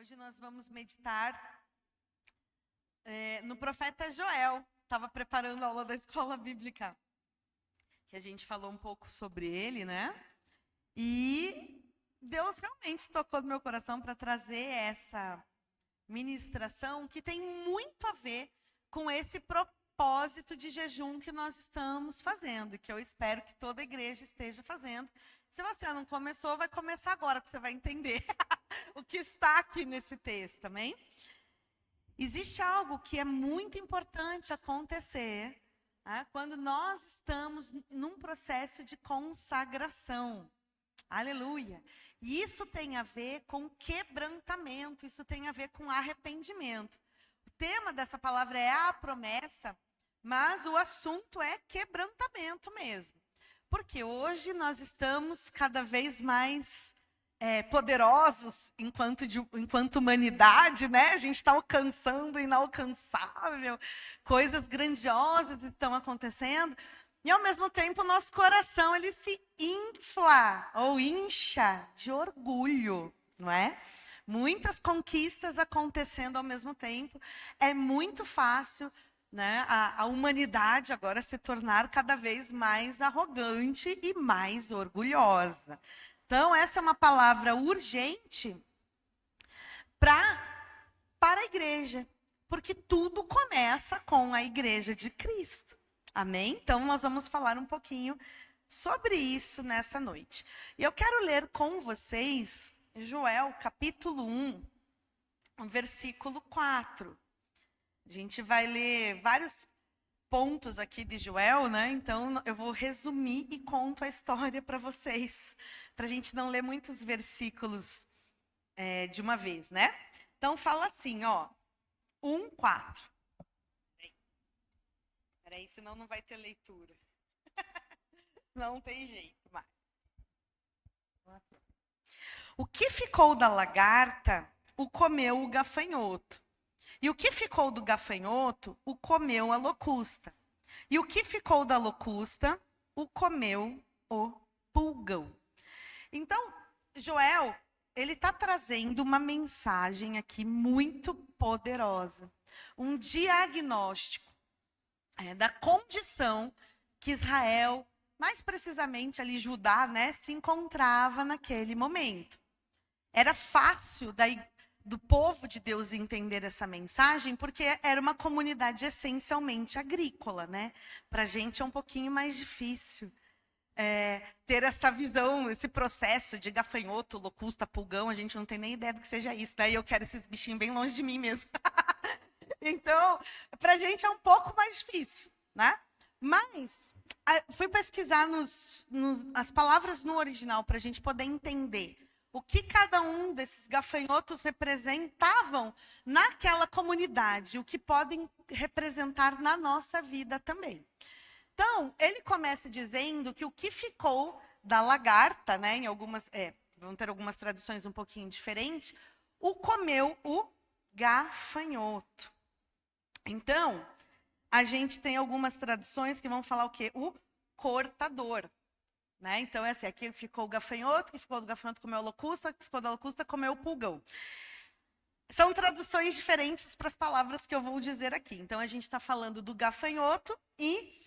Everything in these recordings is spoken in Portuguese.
Hoje nós vamos meditar no profeta Joel. Estava preparando a aula da escola bíblica, que a gente falou um pouco sobre ele, né? E Deus realmente tocou no meu coração para trazer essa ministração que tem muito a ver com esse propósito de jejum que nós estamos fazendo, e que eu espero que toda a igreja esteja fazendo. Se você não começou, vai começar agora, porque você vai entender o que está aqui nesse texto, amém? Existe algo que é muito importante acontecer, né, quando nós estamos num processo de consagração. Aleluia! E isso tem a ver com quebrantamento, isso tem a ver com arrependimento. O tema dessa palavra é a promessa, mas o assunto é quebrantamento mesmo. Porque hoje nós estamos cada vez mais poderosos enquanto humanidade, né? A gente está alcançando o inalcançável, coisas grandiosas estão acontecendo. E, ao mesmo tempo, o nosso coração ele se infla ou incha de orgulho, não é? Muitas conquistas acontecendo ao mesmo tempo. É muito fácil, né, a humanidade agora se tornar cada vez mais arrogante e mais orgulhosa. Então, essa é uma palavra urgente para a igreja, porque tudo começa com a igreja de Cristo. Amém? Então, nós vamos falar um pouquinho sobre isso nessa noite. E eu quero ler com vocês Joel, capítulo 1, versículo 4. A gente vai ler vários pontos aqui de Joel, né? Então, eu vou resumir e conto a história para vocês, para a gente não ler muitos versículos de uma vez, né? Então, fala assim, ó, 1, 4. Peraí, senão não vai ter leitura. Não tem jeito mais. O que ficou da lagarta, o comeu o gafanhoto. E o que ficou do gafanhoto, o comeu a locusta. E o que ficou da locusta, o comeu o pulgão. Então, Joel, ele está trazendo uma mensagem aqui muito poderosa. Um diagnóstico da condição que Israel, mais precisamente ali Judá, né, se encontrava naquele momento. Era fácil do povo de Deus entender essa mensagem, porque era uma comunidade essencialmente agrícola, né? Para a gente é um pouquinho mais difícil ter essa visão, esse processo de gafanhoto, locusta, pulgão. A gente não tem nem ideia do que seja isso, né? E eu quero esses bichinhos bem longe de mim mesmo. Então, para a gente é um pouco mais difícil, né? Mas fui pesquisar as palavras no original para a gente poder entender o que cada um desses gafanhotos representavam naquela comunidade, o que podem representar na nossa vida também. Então, ele começa dizendo que o que ficou da lagarta, né, vão ter algumas traduções um pouquinho diferentes, o comeu o gafanhoto. Então, a gente tem algumas traduções que vão falar o quê? O cortador. Né? Então, é assim, aqui ficou o gafanhoto, que ficou do gafanhoto comeu a locusta, que ficou da locusta comeu o pulgão. São traduções diferentes para as palavras que eu vou dizer aqui. Então, a gente está falando do gafanhoto e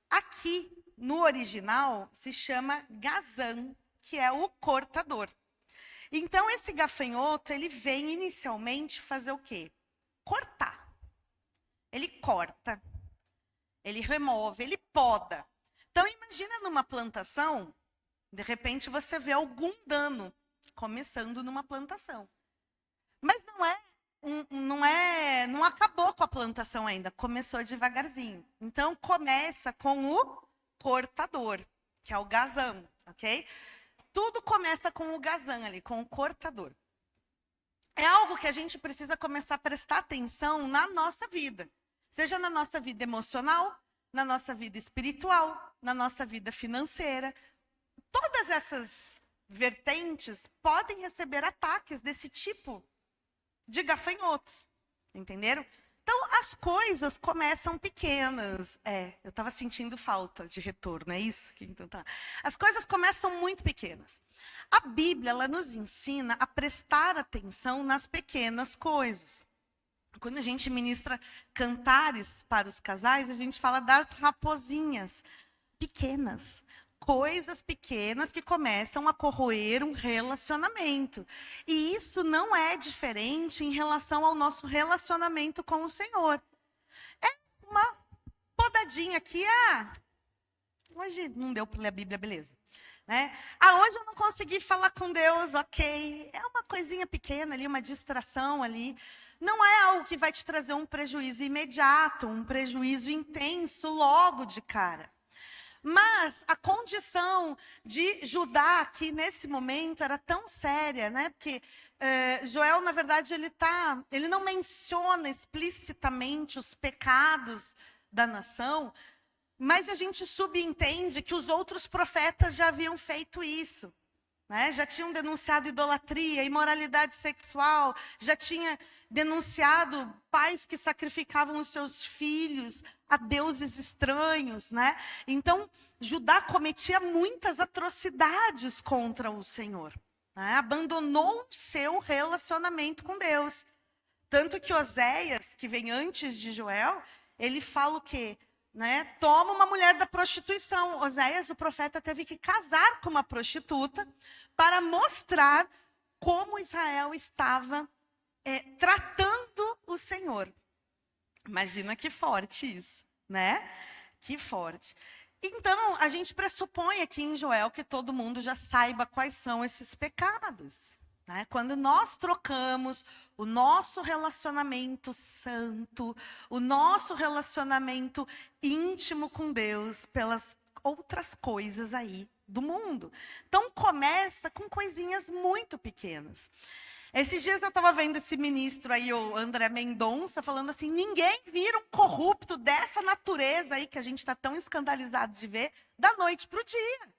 aqui, no original, se chama gazan, que é o cortador. Então, esse gafanhoto, ele vem inicialmente fazer o quê? Cortar. Ele corta, ele remove, ele poda. Então, imagina numa plantação, de repente você vê algum dano começando numa plantação. Mas não acabou com a plantação ainda, começou devagarzinho. Então, começa com o cortador, que é o gazan, ok? Tudo começa com o gazan ali, com o cortador. É algo que a gente precisa começar a prestar atenção na nossa vida. Seja na nossa vida emocional, na nossa vida espiritual, na nossa vida financeira. Todas essas vertentes podem receber ataques desse tipo de gafanhotos. Entenderam? Então, as coisas começam pequenas. Eu estava sentindo falta de retorno, é isso? Então, tá. As coisas começam muito pequenas. A Bíblia, ela nos ensina a prestar atenção nas pequenas coisas. Quando a gente ministra cantares para os casais, a gente fala das raposinhas pequenas. Coisas pequenas que começam a corroer um relacionamento. E isso não é diferente em relação ao nosso relacionamento com o Senhor. É uma podadinha aqui. Hoje não deu para ler a Bíblia, beleza. Né? Hoje eu não consegui falar com Deus, ok. É uma coisinha pequena ali, uma distração ali. Não é algo que vai te trazer um prejuízo imediato, um prejuízo intenso logo de cara. Mas a condição de Judá aqui nesse momento era tão séria, né? Porque Joel, na verdade, ele não menciona explicitamente os pecados da nação, mas a gente subentende que os outros profetas já haviam feito isso. Né? Já tinham denunciado idolatria, imoralidade sexual, já tinha denunciado pais que sacrificavam os seus filhos a deuses estranhos. Né? Então, Judá cometia muitas atrocidades contra o Senhor. Né? Abandonou o seu relacionamento com Deus. Tanto que Oséias, que vem antes de Joel, ele fala o quê? Né? Toma uma mulher da prostituição. Oséias, o profeta, teve que casar com uma prostituta para mostrar como Israel estava tratando o Senhor. Imagina que forte isso, né? Que forte. Então, a gente pressupõe aqui em Joel que todo mundo já saiba quais são esses pecados. Né? Quando nós trocamos o nosso relacionamento santo, o nosso relacionamento íntimo com Deus pelas outras coisas aí do mundo. Então, começa com coisinhas muito pequenas. Esses dias eu estava vendo esse ministro aí, o André Mendonça, falando assim, ninguém vira um corrupto dessa natureza aí, que a gente está tão escandalizado de ver, da noite para o dia.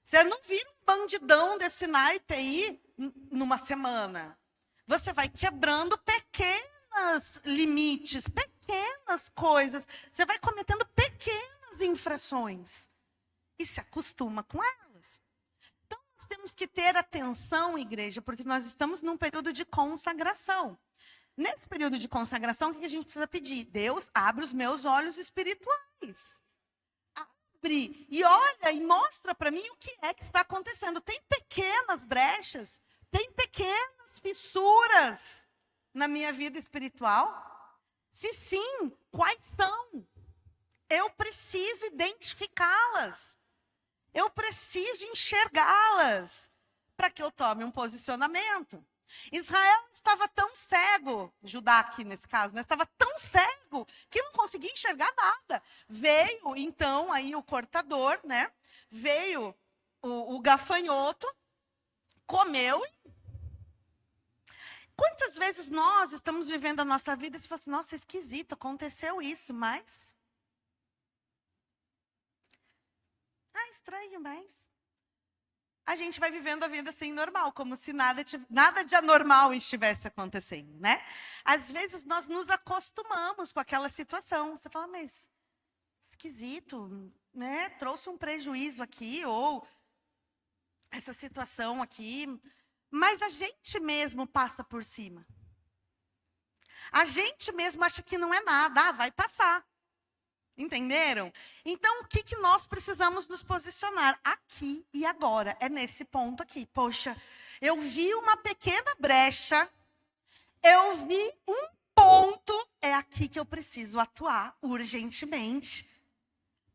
Você não vira um bandidão desse naipe aí numa semana. Você vai quebrando pequenos limites, pequenas coisas. Você vai cometendo pequenas infrações. E se acostuma com elas. Então, nós temos que ter atenção, igreja, porque nós estamos num período de consagração. Nesse período de consagração, o que a gente precisa pedir? Deus, abre os meus olhos espirituais. E olha e mostra para mim o que é que está acontecendo. Tem pequenas brechas, tem pequenas fissuras na minha vida espiritual? Se sim, quais são? Eu preciso identificá-las. Eu preciso enxergá-las para que eu tome um posicionamento. Israel estava tão cego, Judá aqui nesse caso, né? Estava tão cego que não conseguia enxergar nada. Veio então aí o cortador, né? Veio o gafanhoto, comeu. Quantas vezes nós estamos vivendo a nossa vida e se fosse, nossa, esquisito, aconteceu isso, mas... estranho, mas... a gente vai vivendo a vida assim normal, como se nada de anormal estivesse acontecendo, né? Às vezes nós nos acostumamos com aquela situação. Você fala, mas esquisito, né? Trouxe um prejuízo aqui, ou essa situação aqui. Mas a gente mesmo passa por cima. A gente mesmo acha que não é nada, vai passar. Entenderam? Então, o que nós precisamos nos posicionar aqui e agora? É nesse ponto aqui. Poxa, eu vi uma pequena brecha, eu vi um ponto, é aqui que eu preciso atuar urgentemente,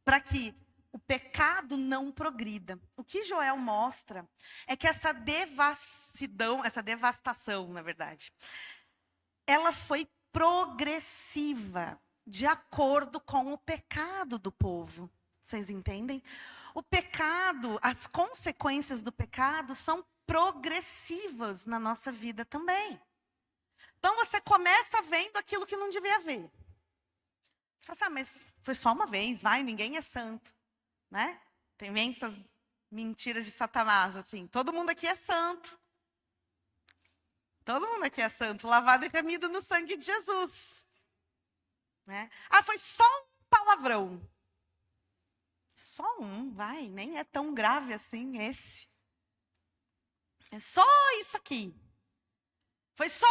para que o pecado não progrida. O que Joel mostra é que essa devastação, na verdade, ela foi progressiva, de acordo com o pecado do povo. Vocês entendem? O pecado, as consequências do pecado são progressivas na nossa vida também. Então você começa vendo aquilo que não devia ver. Você fala assim, mas foi só uma vez, ninguém é santo. Né? Tem essas mentiras de Satanás, assim. Todo mundo aqui é santo. Todo mundo aqui é santo, lavado e remido no sangue de Jesus. né? Ah, foi só um palavrão. Só um, vai, nem é tão grave assim esse. É só isso aqui. Foi só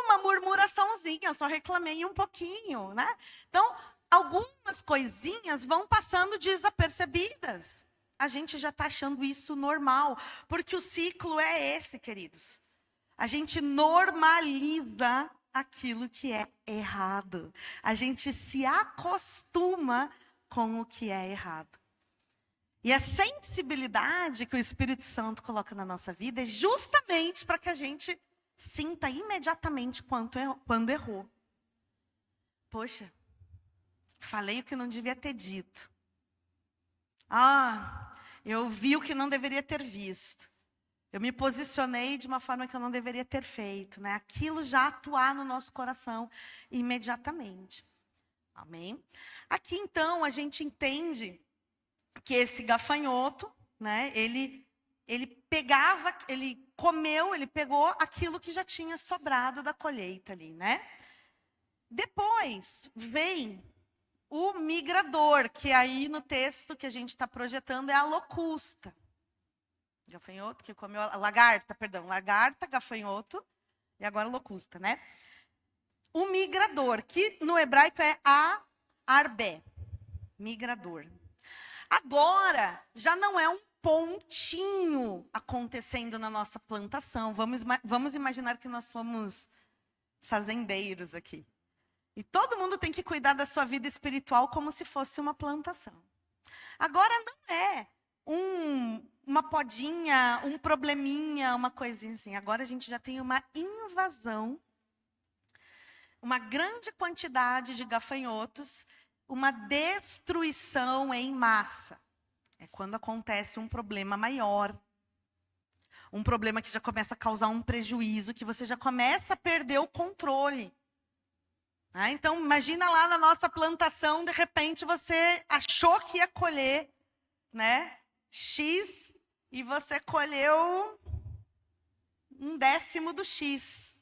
uma murmuraçãozinha, eu só reclamei um pouquinho, né? Então, algumas coisinhas vão passando desapercebidas. A gente já está achando isso normal, porque o ciclo é esse, queridos. A gente normaliza aquilo que é errado. A gente se acostuma com o que é errado. E a sensibilidade que o Espírito Santo coloca na nossa vida é justamente para que a gente sinta imediatamente quando errou. Poxa, falei o que não devia ter dito. Ah, eu vi o que não deveria ter visto. Eu me posicionei de uma forma que eu não deveria ter feito, né? Aquilo já atuar no nosso coração imediatamente. Amém? Aqui então a gente entende que esse gafanhoto, né? Ele pegava, ele comeu, ele pegou aquilo que já tinha sobrado da colheita ali, né? Depois vem o migrador, que aí no texto que a gente está projetando é a locusta. Gafanhoto que comeu a lagarta, perdão, lagarta, gafanhoto e agora locusta, né? O migrador, que no hebraico é arbé, migrador. Agora já não é um pontinho acontecendo na nossa plantação. Vamos imaginar que nós somos fazendeiros aqui. E todo mundo tem que cuidar da sua vida espiritual como se fosse uma plantação. Agora não é uma podinha, um probleminha, uma coisinha assim. Agora a gente já tem uma invasão, uma grande quantidade de gafanhotos, uma destruição em massa. É quando acontece um problema maior. Um problema que já começa a causar um prejuízo, que você já começa a perder o controle. Ah, então, imagina lá na nossa plantação, de repente você achou que ia colher, né, X, e você colheu 1/10 do X.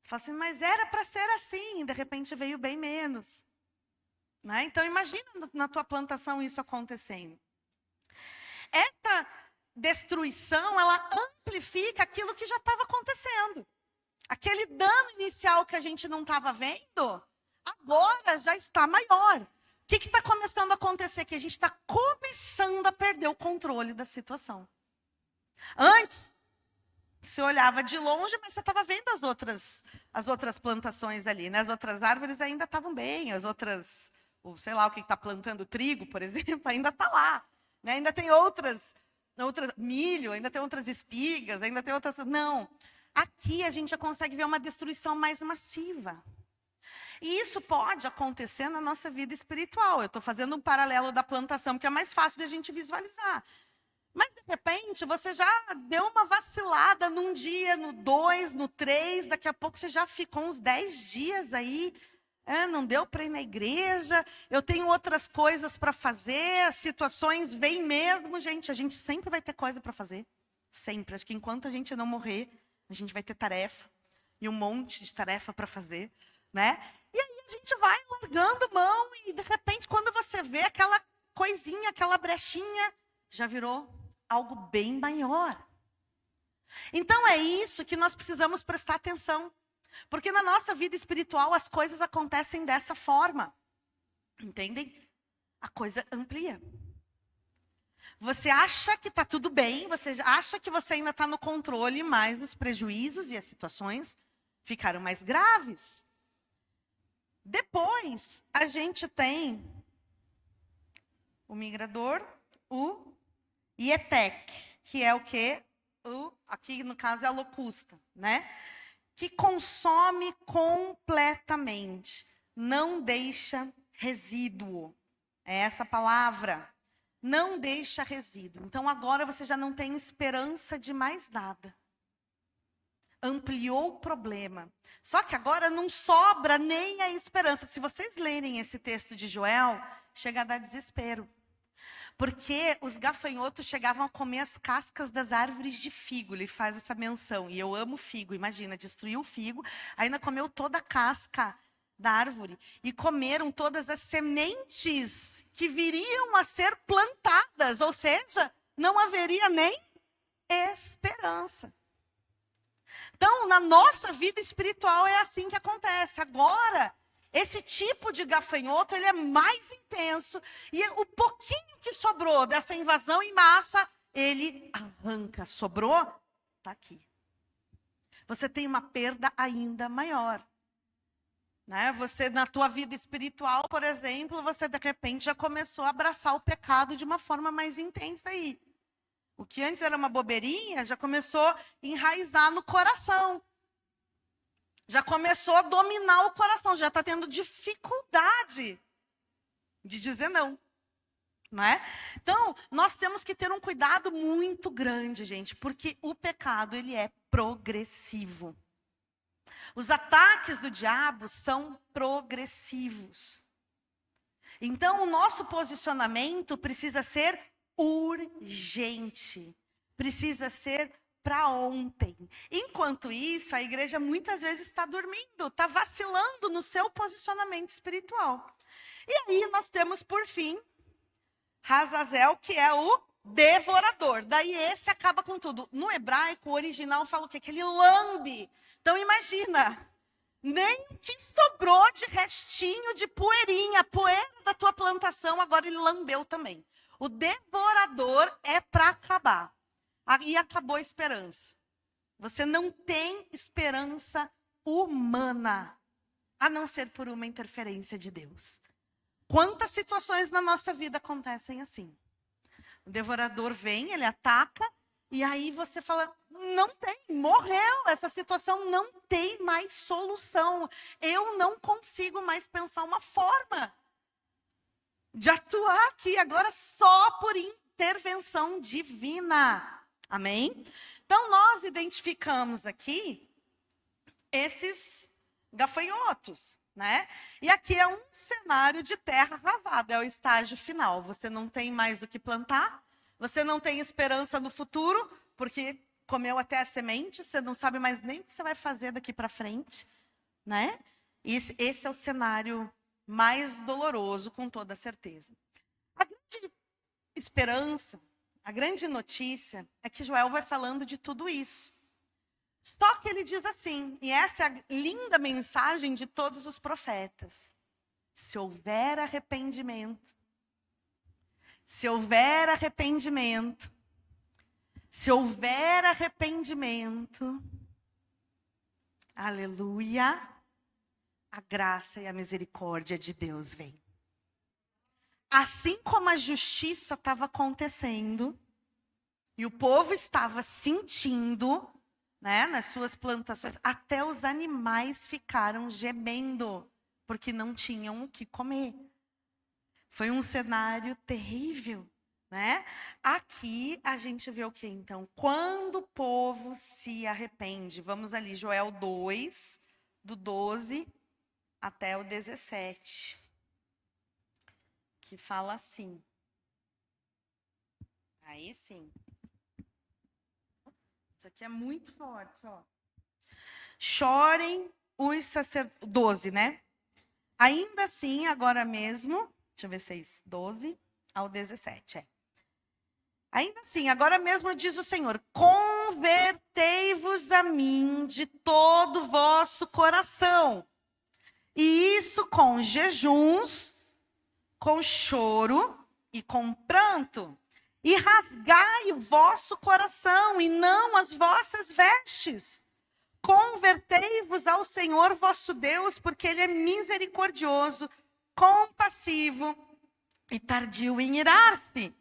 Você fala assim, mas era para ser assim, e de repente veio bem menos. Né? Então, imagina na tua plantação isso acontecendo. Essa destruição, ela amplifica aquilo que já estava acontecendo. Aquele dano inicial que a gente não estava vendo, agora já está maior. O que está começando a acontecer? Que a gente está começando a perder o controle da situação. Antes, você olhava de longe, mas você estava vendo as outras plantações ali, né? As outras árvores ainda estavam bem, as outras, sei lá, o que está plantando, trigo, por exemplo, ainda está lá. Né? Ainda tem outras, milho, ainda tem outras espigas, ainda tem outras... Não, aqui a gente já consegue ver uma destruição mais massiva. E isso pode acontecer na nossa vida espiritual. Eu estou fazendo um paralelo da plantação, porque é mais fácil de a gente visualizar. Mas, de repente, você já deu uma vacilada num dia, no 2, no 3, daqui a pouco você já ficou uns 10 dias aí, não deu para ir na igreja, eu tenho outras coisas para fazer, as situações vêm mesmo, gente, a gente sempre vai ter coisa para fazer, sempre. Acho que enquanto a gente não morrer, a gente vai ter tarefa, e um monte de tarefa para fazer, né? E aí a gente vai largando mão, e de repente, quando você vê aquela coisinha, aquela brechinha, já virou algo bem maior. Então é isso que nós precisamos prestar atenção. Porque na nossa vida espiritual as coisas acontecem dessa forma. Entendem? A coisa amplia. Você acha que está tudo bem, você acha que você ainda está no controle, mas os prejuízos e as situações ficaram mais graves. Depois, a gente tem o migrador, o Ietek, que é o quê? Aqui no caso é a locusta, né? Que consome completamente, não deixa resíduo. É essa palavra, não deixa resíduo. Então agora você já não tem esperança de mais nada. Ampliou o problema. Só que agora não sobra nem a esperança. Se vocês lerem esse texto de Joel, chega a dar desespero. Porque os gafanhotos chegavam a comer as cascas das árvores de figo. Ele faz essa menção. E eu amo figo. Imagina, destruiu o figo. Ainda comeu toda a casca da árvore e comeram todas as sementes que viriam a ser plantadas, ou seja, não haveria nem esperança. Então, na nossa vida espiritual é assim que acontece. Agora, esse tipo de gafanhoto, ele é mais intenso e o pouquinho que sobrou dessa invasão em massa, ele arranca. Sobrou? Está aqui. Você tem uma perda ainda maior. Né? Você, na tua vida espiritual, por exemplo, você de repente já começou a abraçar o pecado de uma forma mais intensa aí. O que antes era uma bobeirinha, já começou a enraizar no coração. Já começou a dominar o coração, já está tendo dificuldade de dizer não. Não é? Então, nós temos que ter um cuidado muito grande, gente, porque o pecado, ele é progressivo. Os ataques do diabo são progressivos. Então, o nosso posicionamento precisa ser urgente. Precisa ser para ontem. Enquanto isso, a igreja muitas vezes está dormindo, está vacilando no seu posicionamento espiritual. E aí nós temos, por fim, Azazel, que é o devorador. Daí esse acaba com tudo. No hebraico, o original fala o quê? Que ele lambe. Então imagina, nem o que sobrou de restinho de poeirinha, poeira da tua plantação, agora ele lambeu também. O devorador é para acabar. Aí acabou a esperança. Você não tem esperança humana, a não ser por uma interferência de Deus. Quantas situações na nossa vida acontecem assim? O devorador vem, ele ataca, e aí você fala, não tem, morreu, essa situação não tem mais solução. Eu não consigo mais pensar uma forma de atuar aqui, agora só por intervenção divina. Amém? Então, nós identificamos aqui esses gafanhotos, né? E aqui é um cenário de terra arrasada, é o estágio final. Você não tem mais o que plantar, você não tem esperança no futuro, porque comeu até a semente, você não sabe mais nem o que você vai fazer daqui para frente, né? Esse é o cenário mais doloroso, com toda certeza. A grande esperança, a grande notícia é que Joel vai falando de tudo isso. Só que ele diz assim, e essa é a linda mensagem de todos os profetas. Se houver arrependimento, se houver arrependimento, se houver arrependimento, aleluia, a graça e a misericórdia de Deus vem. Assim como a justiça estava acontecendo, e o povo estava sentindo, né, nas suas plantações, até os animais ficaram gemendo, porque não tinham o que comer. Foi um cenário terrível, né? Aqui a gente vê o que então? Quando o povo se arrepende. Vamos ali, Joel 2, do 12 até o 17. Que fala assim. Aí sim. Isso aqui é muito forte, ó. Chorem os sacerdotes. 12, né? Ainda assim, agora mesmo. Deixa eu ver se é isso. 12 ao 17, é. Ainda assim, agora mesmo diz o Senhor: convertei-vos a mim de todo o vosso coração. E isso com jejuns, com choro e com pranto. E rasgai o vosso coração e não as vossas vestes. Convertei-vos ao Senhor vosso Deus, porque Ele é misericordioso, compassivo e tardio em irar-se,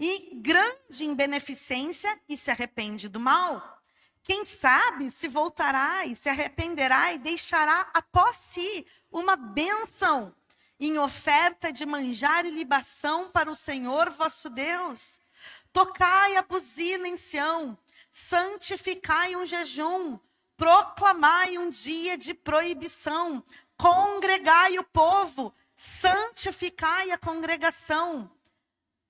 e grande em beneficência, e se arrepende do mal. Quem sabe se voltará e se arrependerá e deixará após si uma bênção em oferta de manjar e libação para o Senhor vosso Deus. Tocai a buzina em Sião, santificai um jejum, proclamai um dia de proibição, congregai o povo, santificai a congregação.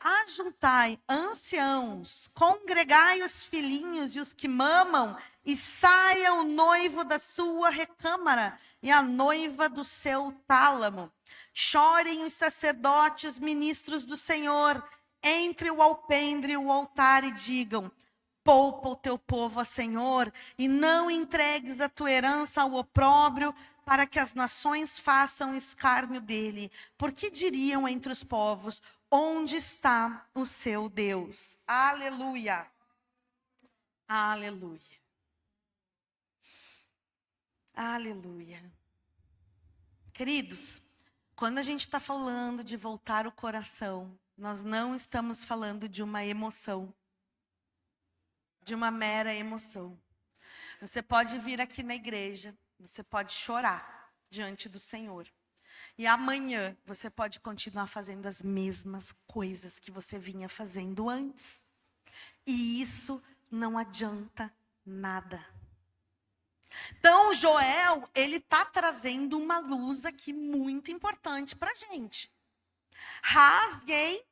ajuntai anciãos, congregai os filhinhos e os que mamam, e saia o noivo da sua recâmara e a noiva do seu tálamo. Chorem os sacerdotes, ministros do Senhor, entre o alpendre e o altar e digam: poupa o teu povo, ó Senhor, e não entregues a tua herança ao opróbrio, para que as nações façam escárnio dele. Porque diriam entre os povos: onde está o seu Deus? Aleluia. Aleluia. Aleluia. Queridos, quando a gente está falando de voltar o coração, nós não estamos falando de uma emoção, de uma mera emoção. Você pode vir aqui na igreja, você pode chorar diante do Senhor. E amanhã você pode continuar fazendo as mesmas coisas que você vinha fazendo antes. E isso não adianta nada. Então, Joel, ele está trazendo uma luz aqui muito importante para a gente. Rasguei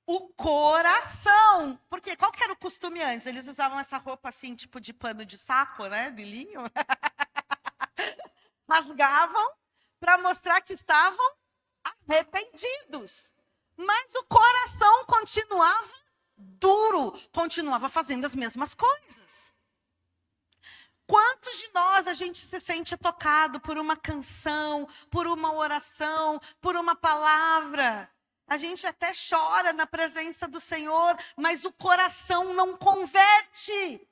o coração. Porque qual que era o costume antes? Eles usavam essa roupa assim, tipo de pano de saco, né? De linho. Rasgavam para mostrar que estavam arrependidos. Mas o coração continuava duro, continuava fazendo as mesmas coisas. Quantos de nós a gente se sente tocado por uma canção, por uma oração, por uma palavra? A gente até chora na presença do Senhor, mas o coração não converte.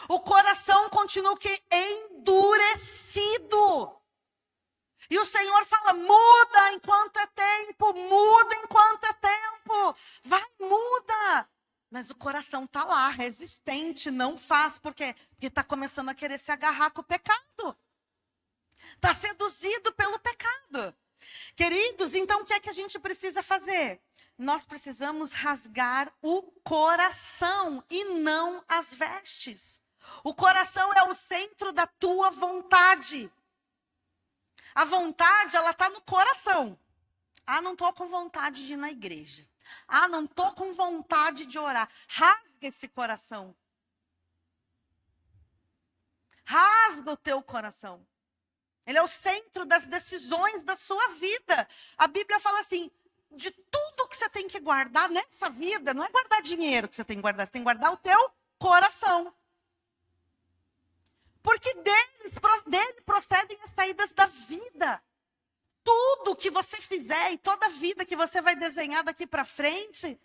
O coração continua endurecido. E o Senhor fala: muda enquanto é tempo, muda enquanto é tempo. Vai, muda. Mas o coração está lá, resistente, não faz. Por quê? Porque está começando a querer se agarrar com o pecado. Está seduzido pelo pecado. Queridos, então o que é que a gente precisa fazer? Nós precisamos rasgar o coração e não as vestes. O coração é o centro da tua vontade. A vontade, ela está no coração. Ah, não estou com vontade de ir na igreja. Ah, não estou com vontade de orar. Rasga esse coração. Rasga o teu coração. Ele é o centro das decisões da sua vida. A Bíblia fala assim: de tudo que você tem que guardar nessa vida, não é guardar dinheiro que você tem que guardar, você tem que guardar o teu coração. Porque dele procedem as saídas da vida. Tudo que você fizer e toda a vida que você vai desenhar daqui para frente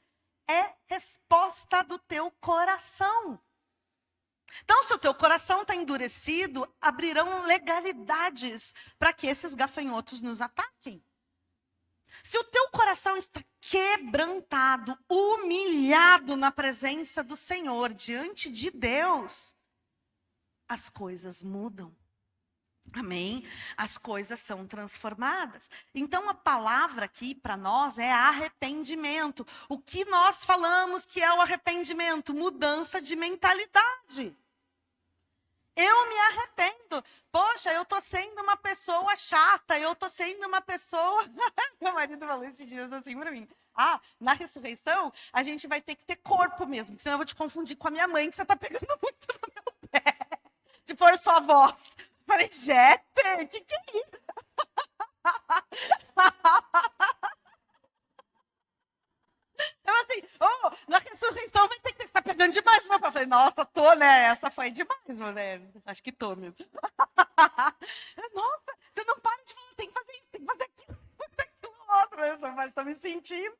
é resposta do teu coração. Então, se o teu coração está endurecido, abrirão legalidades para que esses gafanhotos nos ataquem. Se o teu coração está quebrantado, humilhado na presença do Senhor, diante de Deus, as coisas mudam. Amém? As coisas são transformadas. Então, a palavra aqui para nós é arrependimento. O que nós falamos que é o arrependimento? Mudança de mentalidade. Eu me arrependo. Poxa, eu estou sendo uma pessoa chata. Eu estou sendo uma pessoa... Meu marido falou esses dias assim para mim. Ah, na ressurreição, a gente vai ter que ter corpo mesmo. Senão eu vou te confundir com a minha mãe, que você está pegando muito no meu pé. Se for sua voz. Falei: Jeter, o que é isso? Eu assim, na ressurreição vai ter que estar pegando demais o meu pai. Eu falei: nossa, tô, né? Essa foi demais, né? Acho que tô mesmo. Nossa, você não para de falar, tem que fazer isso, tem que fazer aquilo, outro. Eu tô me sentindo.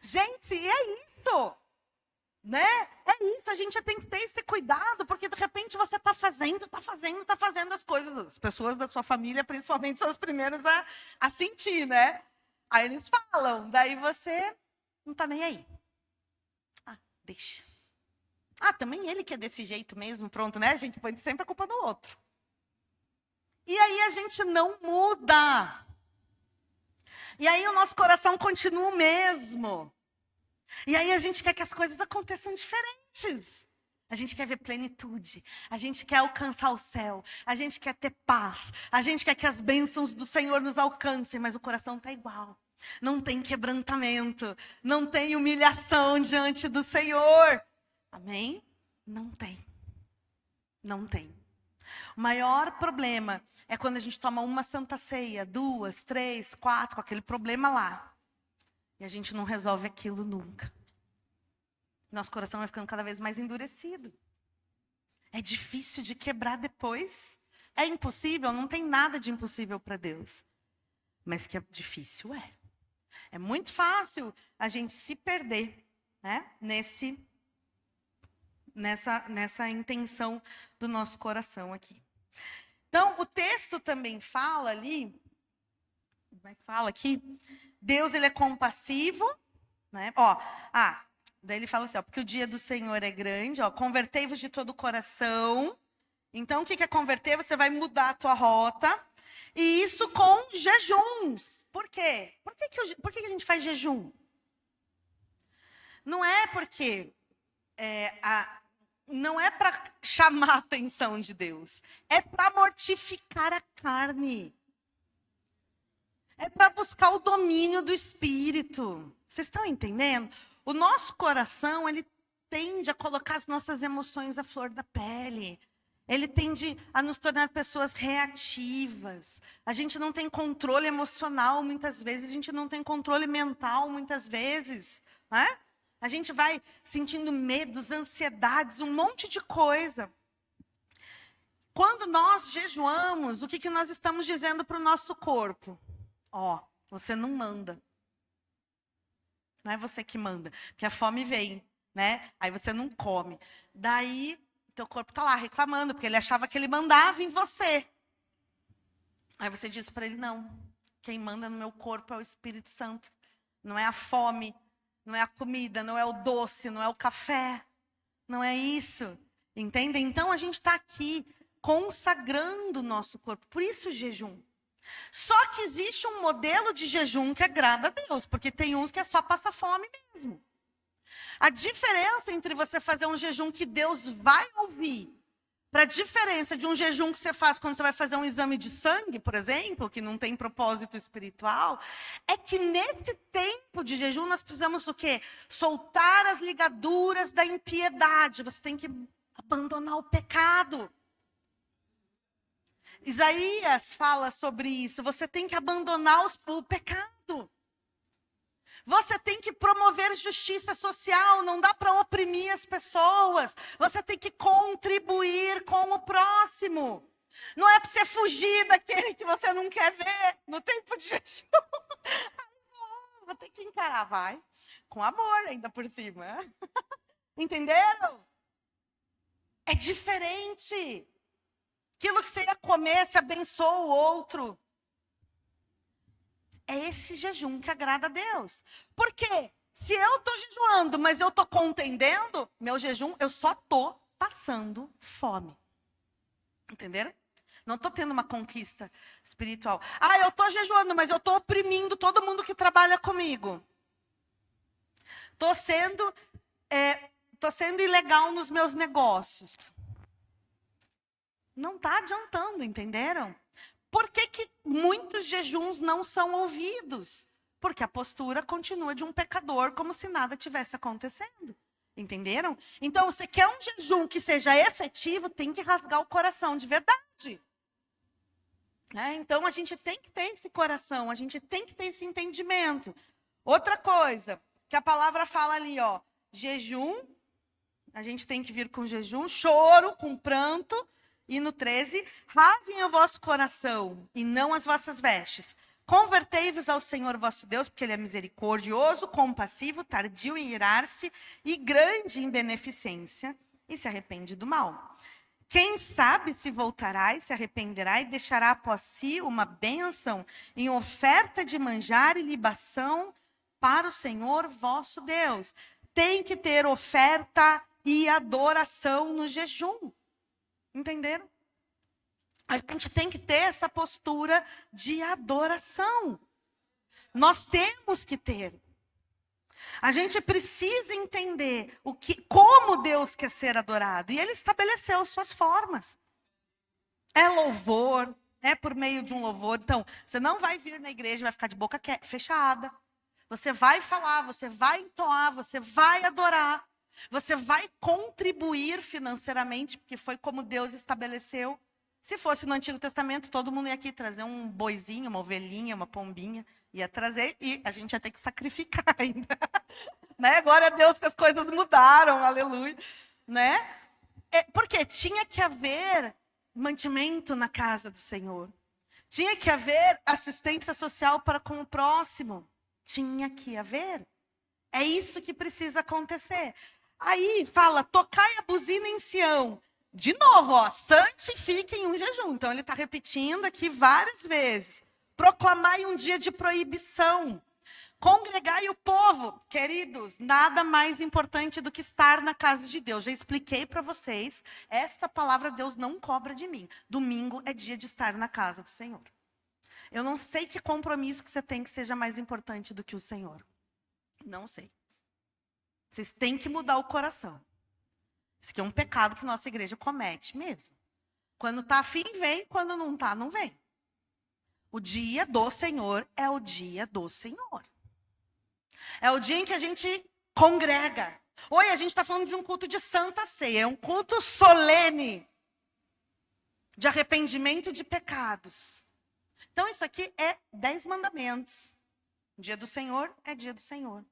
Gente, e é isso. Né? É isso, a gente tem que ter esse cuidado, porque de repente você está fazendo as coisas. As pessoas da sua família, principalmente, são as primeiras a sentir, né? Aí eles falam, daí você não está nem aí. Ah, deixa. Ah, também ele que é desse jeito mesmo, pronto, né? A gente põe sempre a culpa no outro. E aí a gente não muda. E aí o nosso coração continua o mesmo. E aí a gente quer que as coisas aconteçam diferentes. A gente quer ver plenitude. A gente quer alcançar o céu. A gente quer ter paz. A gente quer que as bênçãos do Senhor nos alcancem. Mas o coração está igual. não tem quebrantamento, não tem humilhação diante do Senhor. Amém? Não tem. Não tem. O maior problema é quando a gente toma uma santa ceia, 2, 3, 4, com aquele problema lá. E a gente não resolve aquilo nunca. Nosso coração vai ficando cada vez mais endurecido. É difícil de quebrar depois. É impossível? Não tem nada de impossível para Deus. Mas que é difícil, é. É muito fácil a gente se perder, né? Nessa intenção do nosso coração aqui. Então, o texto também fala ali, como é que fala aqui? Deus, ele é compassivo, né? Daí ele fala assim, porque o dia do Senhor é grande, convertei-vos de todo o coração. Então, o que é converter? Você vai mudar a tua rota. E isso com jejuns. Por quê? Por que a gente faz jejum? Não é porque não é para chamar a atenção de Deus. É para mortificar a carne. É para buscar o domínio do Espírito. Vocês estão entendendo? O nosso coração, ele tende a colocar as nossas emoções à flor da pele. Ele tende a nos tornar pessoas reativas. A gente não tem controle emocional muitas vezes, a gente não tem controle mental muitas vezes. Né? A gente vai sentindo medos, ansiedades, um monte de coisa. Quando nós jejuamos, o que nós estamos dizendo para o nosso corpo? Você não manda. Não é você que manda, porque a fome vem, né? Aí você não come. Daí, teu corpo está lá reclamando, porque ele achava que ele mandava em você. Aí você diz para ele, não. Quem manda no meu corpo é o Espírito Santo. Não é a fome, não é a comida, não é o doce, não é o café. Não é isso. Entende? Então, a gente está aqui consagrando o nosso corpo. Por isso o jejum. Só que existe um modelo de jejum que agrada a Deus, porque tem uns que é só passar fome mesmo. A diferença entre você fazer um jejum que Deus vai ouvir, para a diferença de um jejum que você faz quando você vai fazer um exame de sangue, por exemplo, que não tem propósito espiritual, é que nesse tempo de jejum nós precisamos o quê? Soltar as ligaduras da impiedade. Você tem que abandonar o pecado. Isaías fala sobre isso. Você tem que abandonar o pecado. Você tem que promover justiça social. Não dá para oprimir as pessoas. Você tem que contribuir com o próximo. Não é para você fugir daquele que você não quer ver no tempo de jejum. Vou ter que encarar, vai. Com amor ainda por cima. Entenderam? É diferente. Aquilo que você ia comer, se abençoa o outro. É esse jejum que agrada a Deus. Por quê? Se eu estou jejuando, mas eu estou contendendo, meu jejum, eu só estou passando fome. Entenderam? Não estou tendo uma conquista espiritual. Eu estou jejuando, mas eu estou oprimindo todo mundo que trabalha comigo. Estou sendo ilegal nos meus negócios. Não está adiantando, entenderam? Por que muitos jejuns não são ouvidos? Porque a postura continua de um pecador, como se nada tivesse acontecendo. Entenderam? Então, você quer um jejum que seja efetivo, tem que rasgar o coração de verdade. Então, a gente tem que ter esse coração, a gente tem que ter esse entendimento. Outra coisa, que a palavra fala ali, jejum, a gente tem que vir com jejum, choro, com pranto. E no 13, rasguem o vosso coração e não as vossas vestes. Convertei-vos ao Senhor vosso Deus, porque Ele é misericordioso, compassivo, tardio em irar-se e grande em beneficência, e se arrepende do mal. Quem sabe se voltará e se arrependerá e deixará após si uma bênção em oferta de manjar e libação para o Senhor vosso Deus. Tem que ter oferta e adoração no jejum. Entenderam? A gente tem que ter essa postura de adoração. Nós temos que ter. A gente precisa entender como Deus quer ser adorado. E Ele estabeleceu suas formas. É louvor, é por meio de um louvor. Então, você não vai vir na igreja e vai ficar de boca fechada. Você vai falar, você vai entoar, você vai adorar. Você vai contribuir financeiramente, porque foi como Deus estabeleceu. Se fosse no Antigo Testamento, todo mundo ia aqui trazer um boizinho, uma ovelhinha, uma pombinha. Ia trazer e a gente ia ter que sacrificar ainda. Né? Glória a Deus que as coisas mudaram, aleluia. Né? Porque tinha que haver mantimento na casa do Senhor. Tinha que haver assistência social para com o próximo. Tinha que haver. É isso que precisa acontecer. Aí fala, tocai a buzina em Sião. De novo, ó, santifiquem um jejum. Então ele está repetindo aqui várias vezes. Proclamai um dia de proibição. Congregai o povo. Queridos, nada mais importante do que estar na casa de Deus. Já expliquei para vocês, essa palavra Deus não cobra de mim. Domingo é dia de estar na casa do Senhor. Eu não sei que compromisso que você tem que seja mais importante do que o Senhor. Não sei. Vocês têm que mudar o coração. Isso aqui é um pecado que nossa igreja comete mesmo. Quando está afim, vem. Quando não está, não vem. O dia do Senhor é o dia do Senhor. É o dia em que a gente congrega. Oi, a gente está falando de um culto de Santa Ceia. É um culto solene. De arrependimento de pecados. Então isso aqui é 10 mandamentos. Dia do Senhor é dia do Senhor.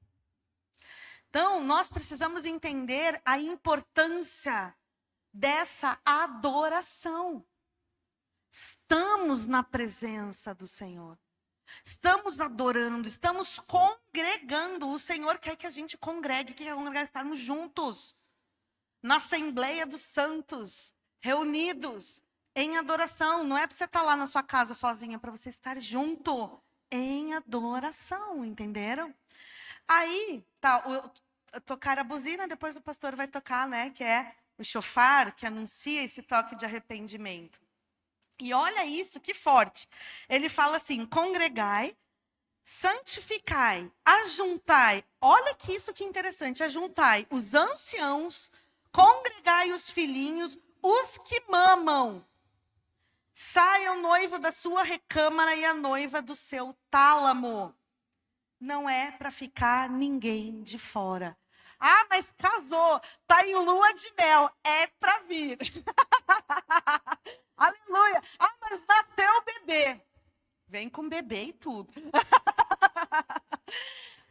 Então, nós precisamos entender a importância dessa adoração. Estamos na presença do Senhor. Estamos adorando, estamos congregando. O Senhor quer que a gente congregue, que congregar, estarmos juntos. Na Assembleia dos Santos, reunidos em adoração. Não é para você estar lá na sua casa sozinha, é para você estar junto em adoração, entenderam? Aí, tá, tocar a buzina, depois o pastor vai tocar, né? Que é o shofar, que anuncia esse toque de arrependimento. E olha isso, que forte. Ele fala assim, congregai, santificai, ajuntai. Olha que isso que interessante, ajuntai os anciãos, congregai os filhinhos, os que mamam. Saia o noivo da sua recâmara e a noiva do seu tálamo. Não é para ficar ninguém de fora. Ah, mas casou, tá em lua de mel, é para vir. Aleluia. Ah, mas nasceu o bebê. Vem com bebê e tudo.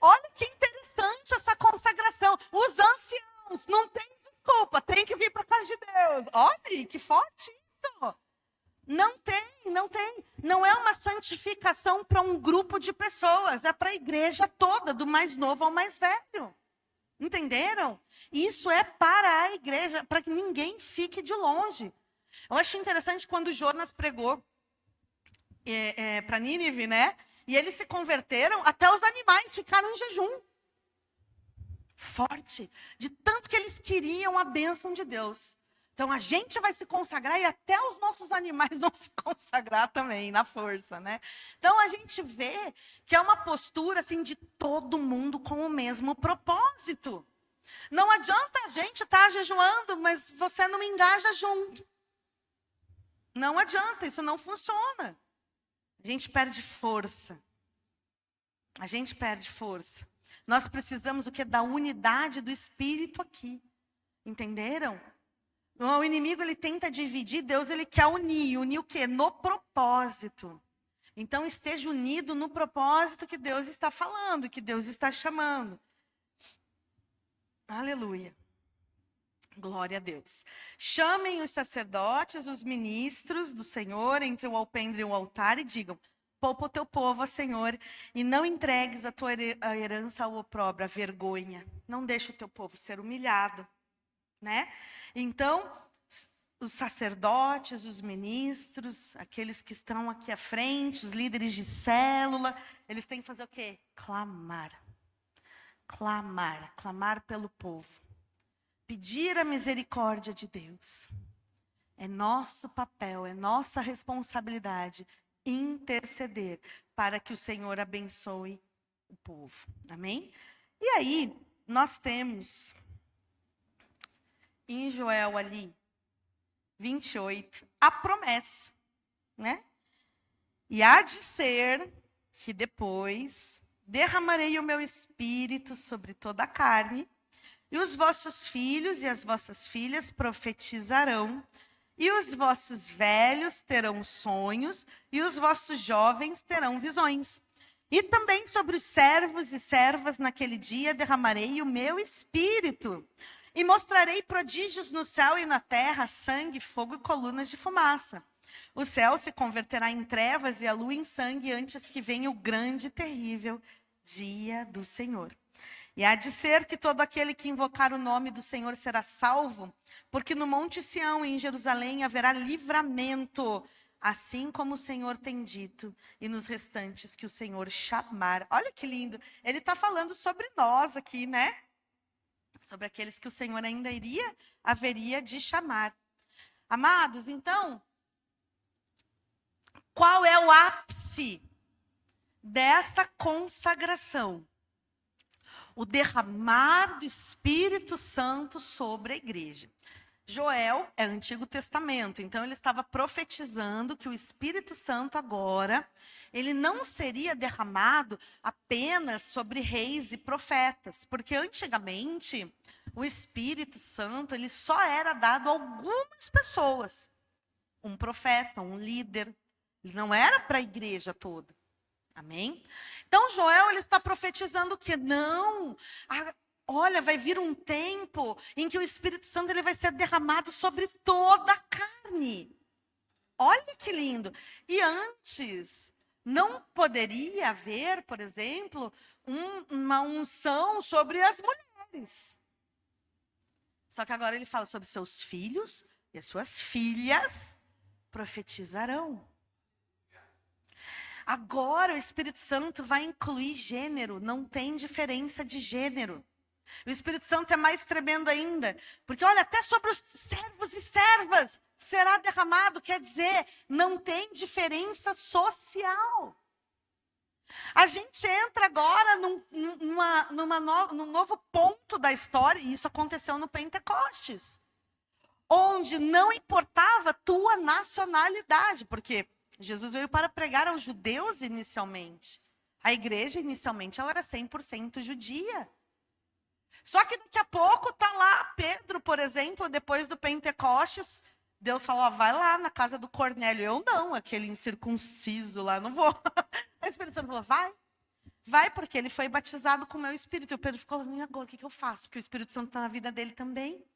Olha que interessante essa consagração. Os anciãos, não tem desculpa, tem que vir para a casa de Deus. Olha, que forte isso. Não tem, não tem. Não é uma santificação para um grupo de pessoas, é para a igreja toda, do mais novo ao mais velho. Entenderam? Isso é para a igreja, para que ninguém fique de longe. Eu achei interessante quando Jonas pregou para Nínive, né? E eles se converteram, até os animais ficaram em jejum. Forte. De tanto que eles queriam a bênção de Deus. Então a gente vai se consagrar e até os nossos animais vão se consagrar também, na força, né? Então a gente vê que é uma postura assim de todo mundo com o mesmo propósito. Não adianta a gente estar jejuando, mas você não me engaja junto. Não adianta, isso não funciona. A gente perde força. A gente perde força. Nós precisamos o quê? Da unidade do Espírito aqui. Entenderam? O inimigo, ele tenta dividir, Deus, ele quer unir. Unir o quê? No propósito. Então, esteja unido no propósito que Deus está falando, que Deus está chamando. Aleluia. Glória a Deus. Chamem os sacerdotes, os ministros do Senhor, entre o alpendre e o altar e digam, poupa o teu povo, ó Senhor, e não entregues a tua herança ao opróbrio, a vergonha. Não deixe o teu povo ser humilhado. Né? Então, os sacerdotes, os ministros, aqueles que estão aqui à frente, os líderes de célula, eles têm que fazer o quê? Clamar. Clamar. Clamar pelo povo. Pedir a misericórdia de Deus. É nosso papel, é nossa responsabilidade interceder para que o Senhor abençoe o povo. Amém? E aí, nós temos em Joel ali, 28, a promessa, né? E há de ser que depois derramarei o meu espírito sobre toda a carne, e os vossos filhos e as vossas filhas profetizarão, e os vossos velhos terão sonhos, e os vossos jovens terão visões. E também sobre os servos e servas naquele dia derramarei o meu espírito, e mostrarei prodígios no céu e na terra, sangue, fogo e colunas de fumaça. O céu se converterá em trevas e a lua em sangue antes que venha o grande e terrível dia do Senhor. E há de ser que todo aquele que invocar o nome do Senhor será salvo, porque no Monte Sião e em Jerusalém haverá livramento, assim como o Senhor tem dito, e nos restantes que o Senhor chamar. Olha que lindo, ele está falando sobre nós aqui, né? Sobre aqueles que o Senhor ainda haveria de chamar. Amados, então, qual é o ápice dessa consagração? O derramar do Espírito Santo sobre a igreja. Joel é Antigo Testamento, então ele estava profetizando que o Espírito Santo agora, ele não seria derramado apenas sobre reis e profetas, porque antigamente o Espírito Santo, ele só era dado a algumas pessoas. Um profeta, um líder, ele não era para a igreja toda. Amém? Então, Joel, ele está profetizando que não, olha, vai vir um tempo em que o Espírito Santo ele vai ser derramado sobre toda a carne. Olha que lindo. E antes, não poderia haver, por exemplo, uma unção sobre as mulheres. Só que agora ele fala sobre seus filhos e as suas filhas profetizarão. Agora o Espírito Santo vai incluir gênero, não tem diferença de gênero. O Espírito Santo é mais tremendo ainda, porque olha, até sobre os servos e servas será derramado, quer dizer, não tem diferença social. A gente entra agora num novo ponto da história, e isso aconteceu no Pentecostes, onde não importava tua nacionalidade, porque Jesus veio para pregar aos judeus inicialmente. A igreja inicialmente ela era 100% judia. Só que daqui a pouco está lá Pedro, por exemplo, depois do Pentecostes, Deus falou, vai lá na casa do Cornélio. Eu não, aquele incircunciso lá, não vou. Aí o Espírito Santo falou, vai porque ele foi batizado com o meu Espírito. E o Pedro ficou, e agora, o que eu faço? Porque o Espírito Santo está na vida dele também.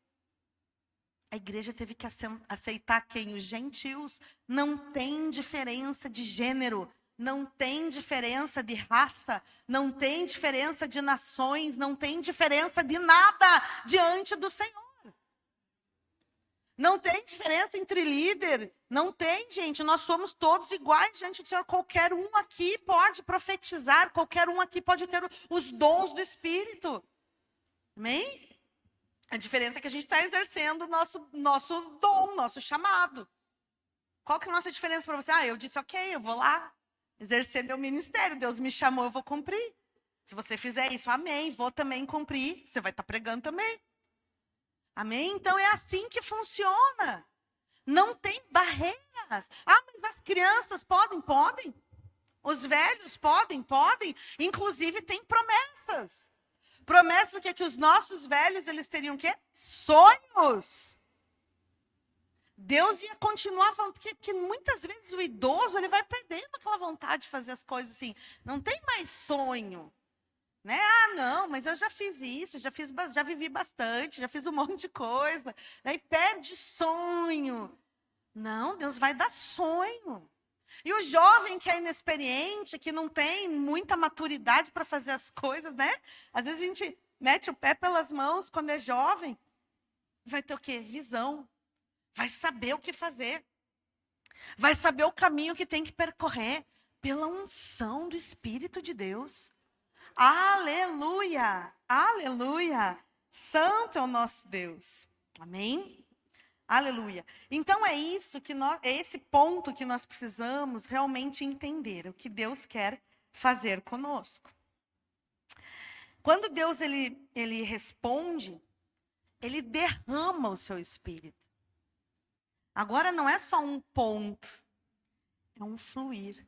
A igreja teve que aceitar quem? Os gentios. Não tem diferença de gênero, não tem diferença de raça, não tem diferença de nações, não tem diferença de nada diante do Senhor. Não tem diferença entre líder, não tem, gente. Nós somos todos iguais diante do Senhor. Qualquer um aqui pode profetizar, qualquer um aqui pode ter os dons do Espírito. Amém? A diferença é que a gente está exercendo o nosso dom, nosso chamado. Qual que é a nossa diferença para você? Eu disse, ok, eu vou lá exercer meu ministério. Deus me chamou, eu vou cumprir. Se você fizer isso, amém, vou também cumprir. Você vai estar pregando também. Amém? Então é assim que funciona. Não tem barreiras. Mas as crianças podem? Podem. Os velhos podem? Podem. Inclusive tem promessas. Promessa o quê? Que os nossos velhos, eles teriam o quê? Sonhos. Deus ia continuar falando, porque muitas vezes o idoso, ele vai perdendo aquela vontade de fazer as coisas assim. Não tem mais sonho. Né? Não, mas eu já fiz isso, já vivi bastante, já fiz um monte de coisa. Aí perde sonho. Não, Deus vai dar sonho. E o jovem que é inexperiente, que não tem muita maturidade para fazer as coisas, né? Às vezes a gente mete o pé pelas mãos quando é jovem. Vai ter o quê? Visão. Vai saber o que fazer. Vai saber o caminho que tem que percorrer pela unção do Espírito de Deus. Aleluia! Aleluia! Santo é o nosso Deus. Amém? Aleluia. Então é isso é esse ponto que nós precisamos realmente entender, o que Deus quer fazer conosco. Quando Deus ele responde, ele derrama o seu espírito. Agora não é só um ponto, é um fluir.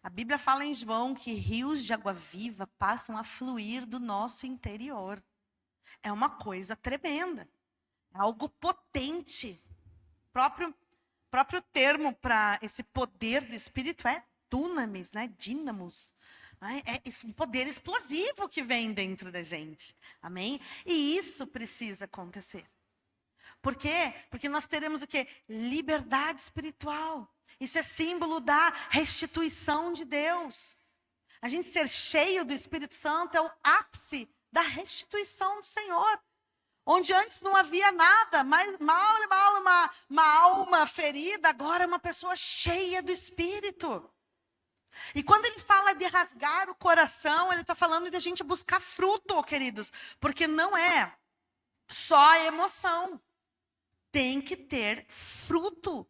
A Bíblia fala em João que rios de água viva passam a fluir do nosso interior. É uma coisa tremenda, é algo potente. O próprio termo para esse poder do Espírito é dunamis, né? Dínamos. É esse poder explosivo que vem dentro da gente. Amém? E isso precisa acontecer. Por quê? Porque nós teremos o quê? Liberdade espiritual. Isso é símbolo da restituição de Deus. A gente ser cheio do Espírito Santo é o ápice da restituição do Senhor. Onde antes não havia nada, mas mal uma alma ferida, agora é uma pessoa cheia do Espírito. E quando ele fala de rasgar o coração, ele está falando de a gente buscar fruto, queridos. Porque não é só a emoção. Tem que ter fruto.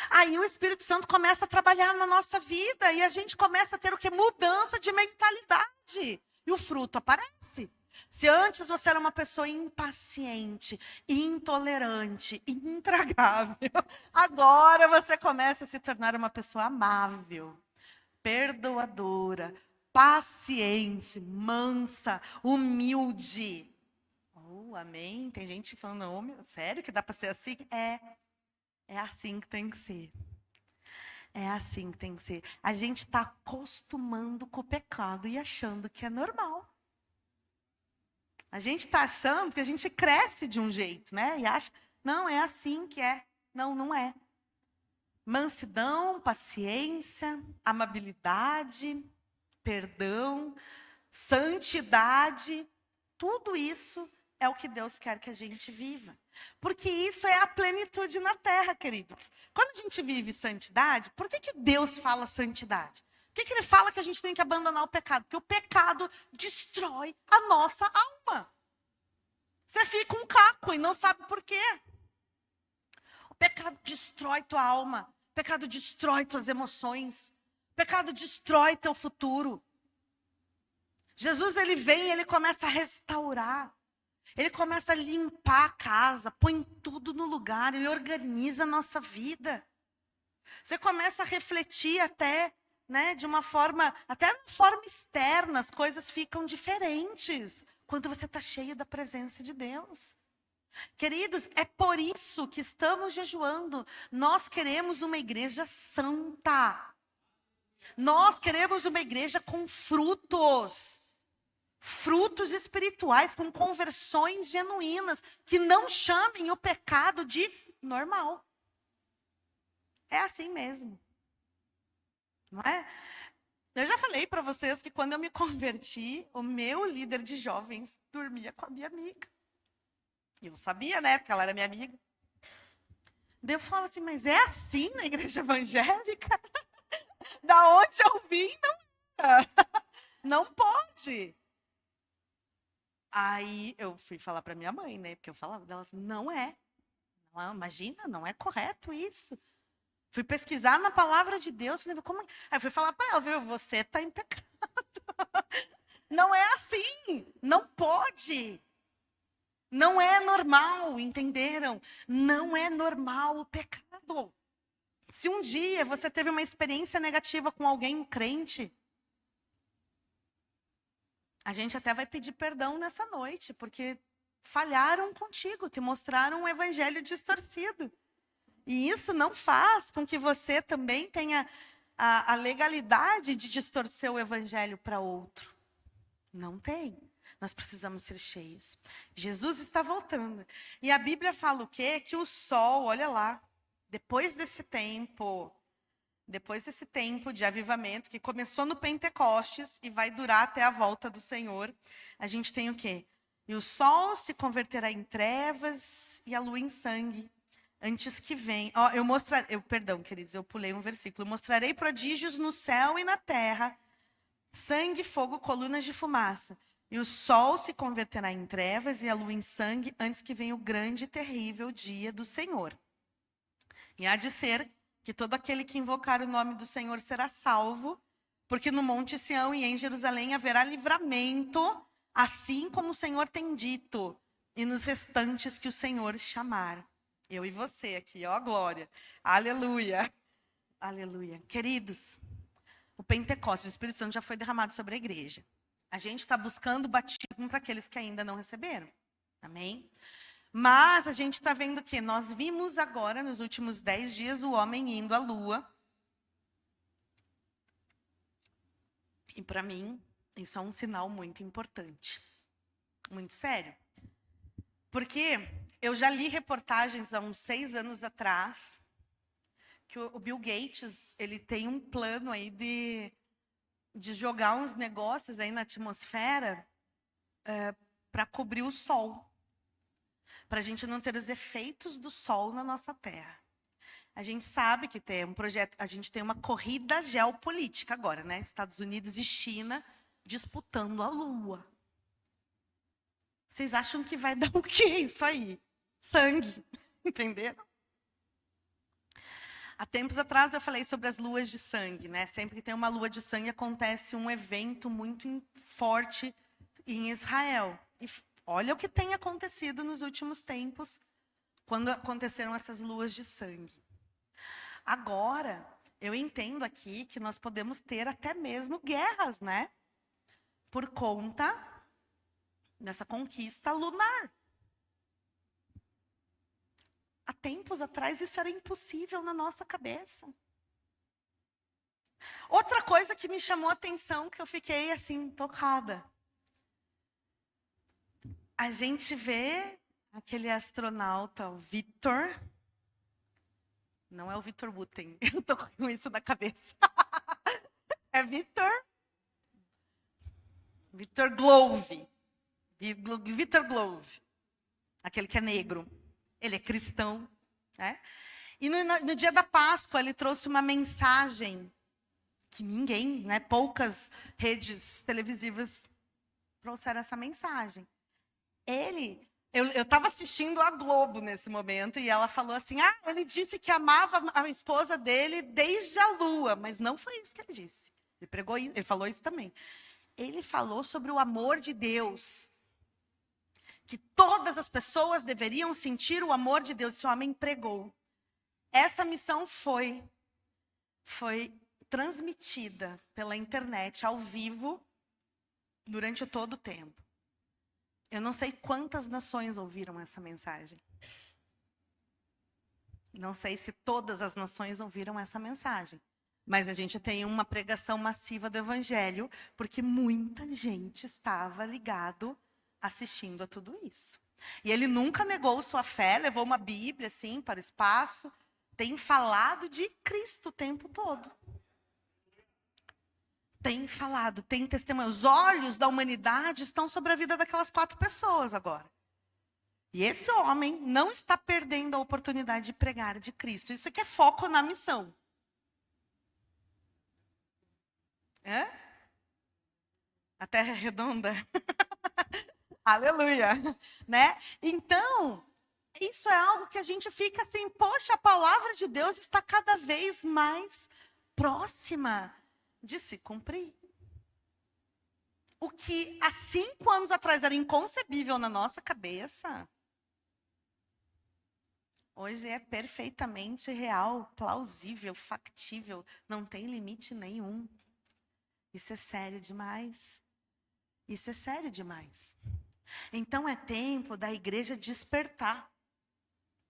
Aí o Espírito Santo começa a trabalhar na nossa vida e a gente começa a ter o quê? Mudança de mentalidade. E o fruto aparece. Se antes você era uma pessoa impaciente, intolerante, intragável, agora você começa a se tornar uma pessoa amável, perdoadora, paciente, mansa, humilde. Oh, amém? Tem gente falando, não, meu, sério que dá para ser assim? É assim que tem que ser. É assim que tem que ser. A gente está acostumando com o pecado e achando que é normal. A gente está achando que a gente cresce de um jeito, né? E acha, não, é assim que é. Não, não é. Mansidão, paciência, amabilidade, perdão, santidade, tudo isso é o que Deus quer que a gente viva. Porque isso é a plenitude na terra, queridos. Quando a gente vive santidade, por que Deus fala santidade? Por que ele fala que a gente tem que abandonar o pecado? Porque o pecado destrói a nossa alma. Você fica um caco e não sabe por quê. O pecado destrói tua alma. O pecado destrói tuas emoções. O pecado destrói teu futuro. Jesus, ele vem e ele começa a restaurar. Ele começa a limpar a casa, põe tudo no lugar, ele organiza a nossa vida. Você começa a refletir até, né, de uma forma, até de forma externa, as coisas ficam diferentes quando você está cheio da presença de Deus. Queridos, é por isso que estamos jejuando. Nós queremos uma igreja santa. Nós queremos uma igreja com frutos. Frutos espirituais, com conversões genuínas, que não chamem o pecado de normal. É assim mesmo. Não é? Eu já falei para vocês que quando eu me converti, o meu líder de jovens dormia com a minha amiga. E eu sabia, né? Porque ela era minha amiga. Daí eu falo assim, mas é assim na igreja evangélica? Da onde eu vim, não. Não pode. Aí eu fui falar para minha mãe, né? Porque eu falava dela assim, não é. Não, imagina, não é correto isso. Fui pesquisar na palavra de Deus, falei, como é? Aí eu fui falar para ela, viu? Você está em pecado. Não é assim, não pode. Não é normal, entenderam? Não é normal o pecado. Se um dia você teve uma experiência negativa com alguém crente, a gente até vai pedir perdão nessa noite, porque falharam contigo, te mostraram um evangelho distorcido. E isso não faz com que você também tenha a legalidade de distorcer o evangelho para outro. Não tem. Nós precisamos ser cheios. Jesus está voltando. E a Bíblia fala o quê? Que o sol, olha lá, depois desse tempo de avivamento, que começou no Pentecostes e vai durar até a volta do Senhor, a gente tem o quê? E o sol se converterá em trevas e a lua em sangue, antes que venha. Perdão, queridos, eu pulei um versículo. Eu mostrarei prodígios no céu e na terra, sangue, fogo, colunas de fumaça. E o sol se converterá em trevas e a lua em sangue, antes que venha o grande e terrível dia do Senhor. E há de ser que todo aquele que invocar o nome do Senhor será salvo, porque no Monte Sião e em Jerusalém haverá livramento, assim como o Senhor tem dito, e nos restantes que o Senhor chamar. Eu e você aqui, ó, glória. Aleluia. Aleluia. Queridos, o Pentecostes, o Espírito Santo já foi derramado sobre a igreja. A gente está buscando o batismo para aqueles que ainda não receberam. Amém? Mas a gente está vendo que nós vimos agora, nos últimos 10 dias, o homem indo à lua. E para mim, isso é um sinal muito importante. Muito sério. Porque eu já li reportagens há uns 6 anos atrás que o Bill Gates, ele tem um plano aí de jogar uns negócios aí na atmosfera para cobrir o sol. Para a gente não ter os efeitos do sol na nossa Terra. A gente sabe que tem um projeto, a gente tem uma corrida geopolítica agora, né? Estados Unidos e China disputando a Lua. Vocês acham que vai dar o quê isso aí? Sangue, entenderam? Há tempos atrás eu falei sobre as luas de sangue, né? Sempre que tem uma lua de sangue acontece um evento muito forte em Israel. E olha o que tem acontecido nos últimos tempos, quando aconteceram essas luas de sangue. Agora, eu entendo aqui que nós podemos ter até mesmo guerras, né? Por conta dessa conquista lunar. Há tempos atrás isso era impossível na nossa cabeça. Outra coisa que me chamou a atenção, que eu fiquei assim, tocada. A gente vê aquele astronauta, o Victor. Não é o Victor Buten, eu tô com isso na cabeça. É Victor Glove. Victor Glove. Aquele que é negro. Ele é cristão, né? E no dia da Páscoa, ele trouxe uma mensagem que ninguém, né, poucas redes televisivas trouxeram essa mensagem. Eu estava assistindo a Globo nesse momento e ela falou assim, ele disse que amava a esposa dele desde a lua, mas não foi isso que ele disse. Ele falou isso também. Ele falou sobre o amor de Deus. Que todas as pessoas deveriam sentir o amor de Deus. Esse homem pregou. Essa missão foi transmitida pela internet, ao vivo, durante todo o tempo. Eu não sei quantas nações ouviram essa mensagem. Não sei se todas as nações ouviram essa mensagem. Mas a gente tem uma pregação massiva do Evangelho, porque muita gente estava ligado assistindo a tudo isso. E ele nunca negou sua fé, levou uma Bíblia assim para o espaço, tem falado de Cristo o tempo todo. Tem falado, tem testemunho. Os olhos da humanidade estão sobre a vida daquelas 4 pessoas agora. E esse homem não está perdendo a oportunidade de pregar de Cristo. Isso aqui é foco na missão. A Terra é redonda? Aleluia, né? Então, isso é algo que a gente fica assim, poxa, a palavra de Deus está cada vez mais próxima de se cumprir. O que há 5 anos atrás era inconcebível na nossa cabeça, hoje é perfeitamente real, plausível, factível, não tem limite nenhum. Isso é sério demais. Isso é sério demais. Então é tempo da igreja despertar.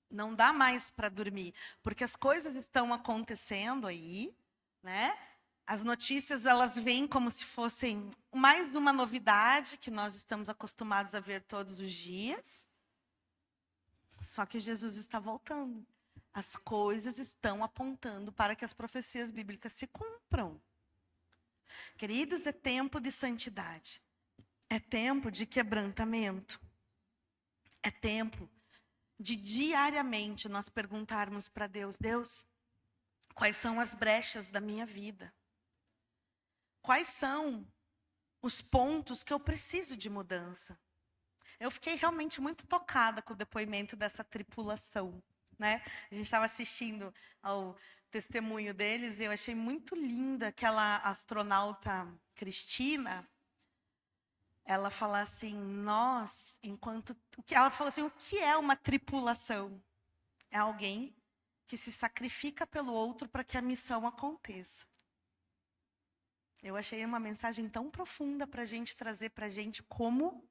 Não dá mais para dormir, porque as coisas estão acontecendo aí, né? As notícias, elas vêm como se fossem mais uma novidade que nós estamos acostumados a ver todos os dias. Só que Jesus está voltando. As coisas estão apontando para que as profecias bíblicas se cumpram. Queridos, é tempo de santidade. É tempo de quebrantamento. É tempo de diariamente nós perguntarmos para Deus, Deus, quais são as brechas da minha vida? Quais são os pontos que eu preciso de mudança? Eu fiquei realmente muito tocada com o depoimento dessa tripulação, né? A gente estava assistindo ao testemunho deles e eu achei muito linda aquela astronauta Cristina. Ela fala assim, ela falou assim, o que é uma tripulação? É alguém que se sacrifica pelo outro para que a missão aconteça. Eu achei uma mensagem tão profunda para a gente trazer para a gente como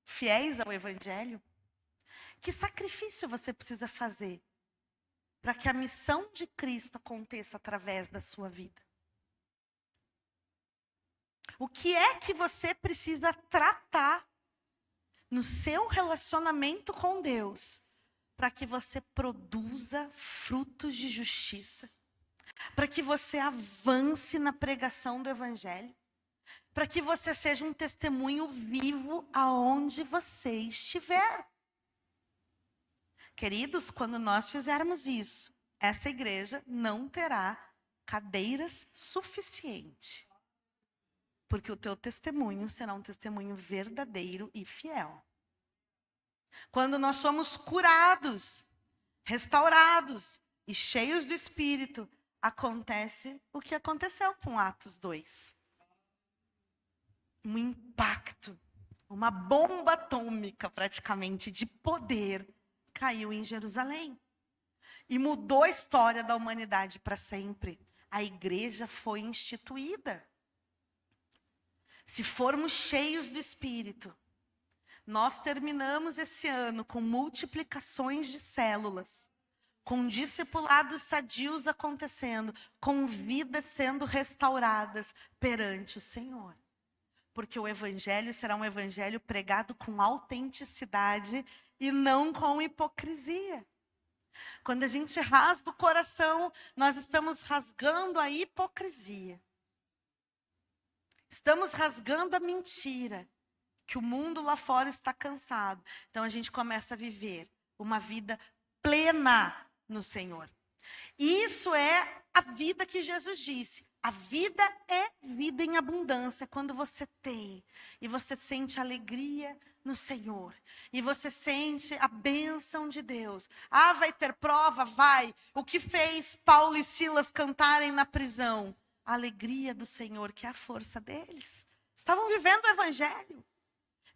fiéis ao Evangelho. Que sacrifício você precisa fazer para que a missão de Cristo aconteça através da sua vida? O que é que você precisa tratar no seu relacionamento com Deus para que você produza frutos de justiça? Para que você avance na pregação do Evangelho? Para que você seja um testemunho vivo aonde você estiver? Queridos, quando nós fizermos isso, essa igreja não terá cadeiras suficientes. Porque o teu testemunho será um testemunho verdadeiro e fiel. Quando nós somos curados, restaurados e cheios do Espírito, acontece o que aconteceu com Atos 2. Um impacto, uma bomba atômica praticamente de poder caiu em Jerusalém. E mudou a história da humanidade para sempre. A igreja foi instituída. Se formos cheios do Espírito, nós terminamos esse ano com multiplicações de células, com discipulados sadios acontecendo, com vidas sendo restauradas perante o Senhor. Porque o Evangelho será um Evangelho pregado com autenticidade e não com hipocrisia. Quando a gente rasga o coração, nós estamos rasgando a hipocrisia. Estamos rasgando a mentira, que o mundo lá fora está cansado. Então a gente começa a viver uma vida plena no Senhor. E isso é a vida que Jesus disse. A vida é vida em abundância quando você tem. E você sente alegria no Senhor. E você sente a bênção de Deus. Ah, vai ter prova? Vai. O que fez Paulo e Silas cantarem na prisão? A alegria do Senhor, que é a força deles. Estavam vivendo o Evangelho.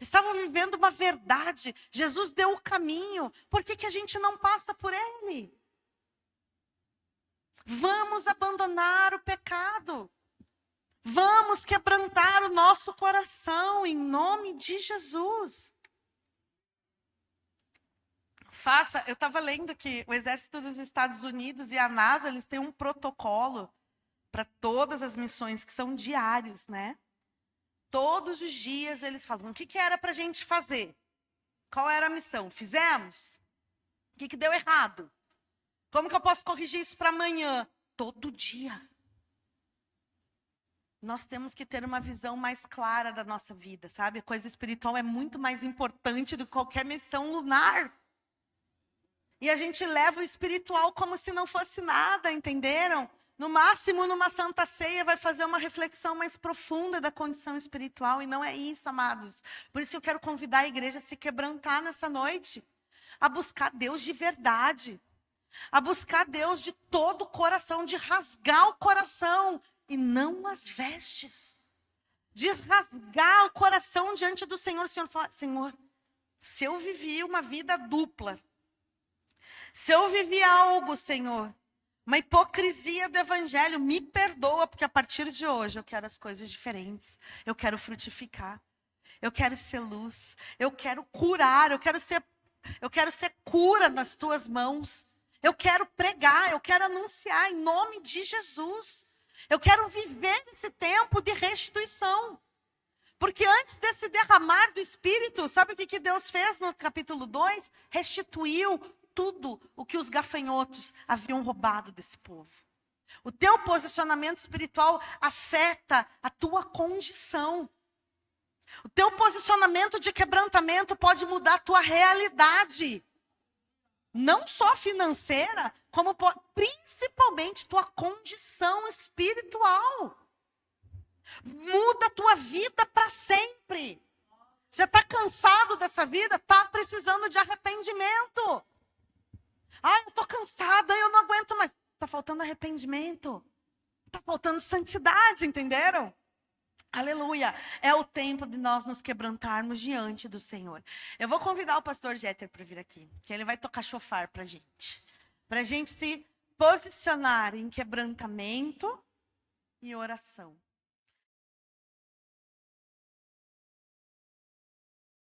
Estavam vivendo uma verdade. Jesus deu o caminho. Por que a gente não passa por ele? Vamos abandonar o pecado. Vamos quebrantar o nosso coração em nome de Jesus. Eu estava lendo que o Exército dos Estados Unidos e a NASA, eles têm um protocolo para todas as missões que são diários, né? Todos os dias eles falam, o que era para a gente fazer? Qual era a missão? Fizemos? O que deu errado? Como que eu posso corrigir isso para amanhã? Todo dia. Nós temos que ter uma visão mais clara da nossa vida, sabe? A coisa espiritual é muito mais importante do que qualquer missão lunar. E a gente leva o espiritual como se não fosse nada, entenderam? No máximo, numa santa ceia, vai fazer uma reflexão mais profunda da condição espiritual. E não é isso, amados. Por isso que eu quero convidar a igreja a se quebrantar nessa noite. A buscar Deus de verdade. A buscar Deus de todo o coração. De rasgar o coração e não as vestes. De rasgar o coração diante do Senhor. O Senhor fala, Senhor, se eu vivi uma vida dupla. Se eu vivi algo, Senhor, uma hipocrisia do Evangelho, me perdoa, porque a partir de hoje eu quero as coisas diferentes. Eu quero frutificar. Eu quero ser luz. Eu quero curar. Eu quero ser cura nas tuas mãos. Eu quero pregar. Eu quero anunciar em nome de Jesus. Eu quero viver esse tempo de restituição. Porque antes desse derramar do Espírito, sabe o que Deus fez no capítulo 2? Restituiu tudo o que os gafanhotos haviam roubado desse povo. O teu posicionamento espiritual afeta a tua condição. O teu posicionamento de quebrantamento pode mudar a tua realidade. Não só financeira, como principalmente tua condição espiritual. Muda a tua vida para sempre. Você está cansado dessa vida? Está precisando de arrependimento. Eu estou cansada, eu não aguento mais. Está faltando arrependimento. Está faltando santidade, entenderam? Aleluia. É o tempo de nós nos quebrantarmos diante do Senhor. Eu vou convidar o pastor Jeter para vir aqui, que ele vai tocar chofar para a gente. Para a gente se posicionar em quebrantamento e oração.